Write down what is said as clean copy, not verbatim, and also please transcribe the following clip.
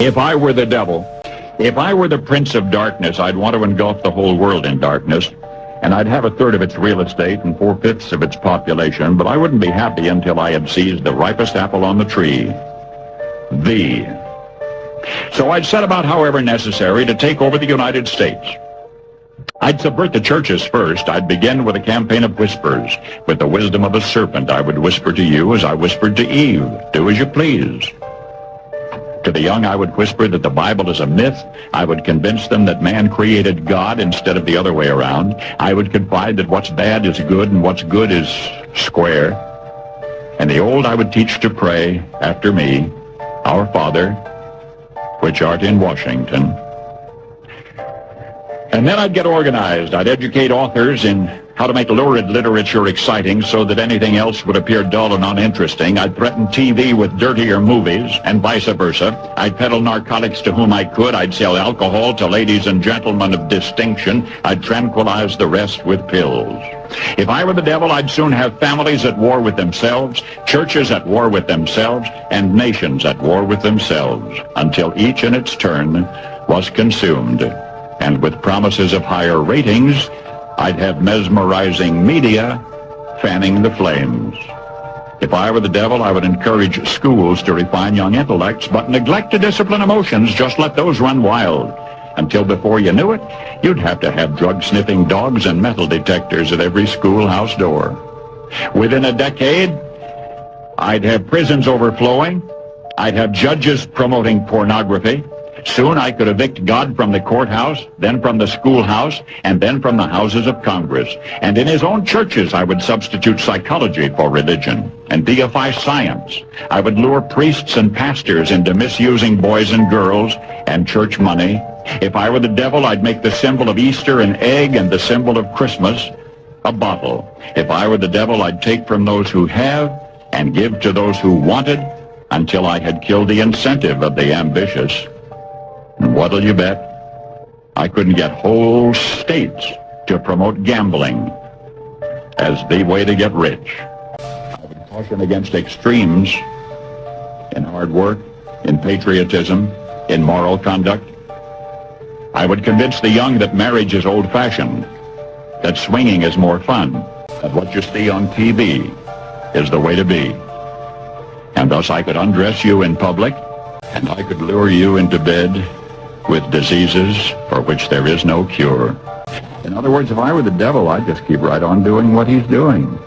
If I were the devil, if I were the prince of darkness, I'd want to engulf the whole world in darkness, and I'd have a third of its real estate and 4/5 of its population, but I wouldn't be happy until I had seized the ripest apple on the tree. Thee. So I'd set about, however necessary, to take over the United States. I'd subvert the churches first. I'd begin with a campaign of whispers. With the wisdom of a serpent, I would whisper to you as I whispered to Eve, do as you please. To the young, I would whisper that the Bible is a myth. I would convince them that man created God instead of the other way around. I would confide that what's bad is good and what's good is square. And the old I would teach to pray after me, Our Father, which art in Washington. And then I'd get organized. I'd educate authors in how to make lurid literature exciting so that anything else would appear dull and uninteresting. I'd threaten TV with dirtier movies and vice versa. I'd peddle narcotics to whom I could. I'd sell alcohol to ladies and gentlemen of distinction. I'd tranquilize the rest with pills. If I were the devil, I'd soon have families at war with themselves, churches at war with themselves, and nations at war with themselves, until each in its turn was consumed. And with promises of higher ratings, I'd have mesmerizing media fanning the flames. If I were the devil, I would encourage schools to refine young intellects, but neglect to discipline emotions. Just let those run wild. Until before you knew it, you'd have to have drug-sniffing dogs and metal detectors at every schoolhouse door. Within a decade, I'd have prisons overflowing. I'd have judges promoting pornography. Soon I could evict God from the courthouse, then from the schoolhouse, and then from the houses of Congress. And in his own churches, I would substitute psychology for religion and deify science. I would lure priests and pastors into misusing boys and girls and church money. If I were the devil, I'd make the symbol of Easter an egg and the symbol of Christmas a bottle. If I were the devil, I'd take from those who have and give to those who wanted until I had killed the incentive of the ambitious. And what'll you bet? I couldn't get whole states to promote gambling as the way to get rich. I would caution against extremes in hard work, in patriotism, in moral conduct. I would convince the young that marriage is old-fashioned, that swinging is more fun, that what you see on TV is the way to be. And thus I could undress you in public, and I could lure you into bed with diseases for which there is no cure. In other words, if I were the devil, I'd just keep right on doing what he's doing.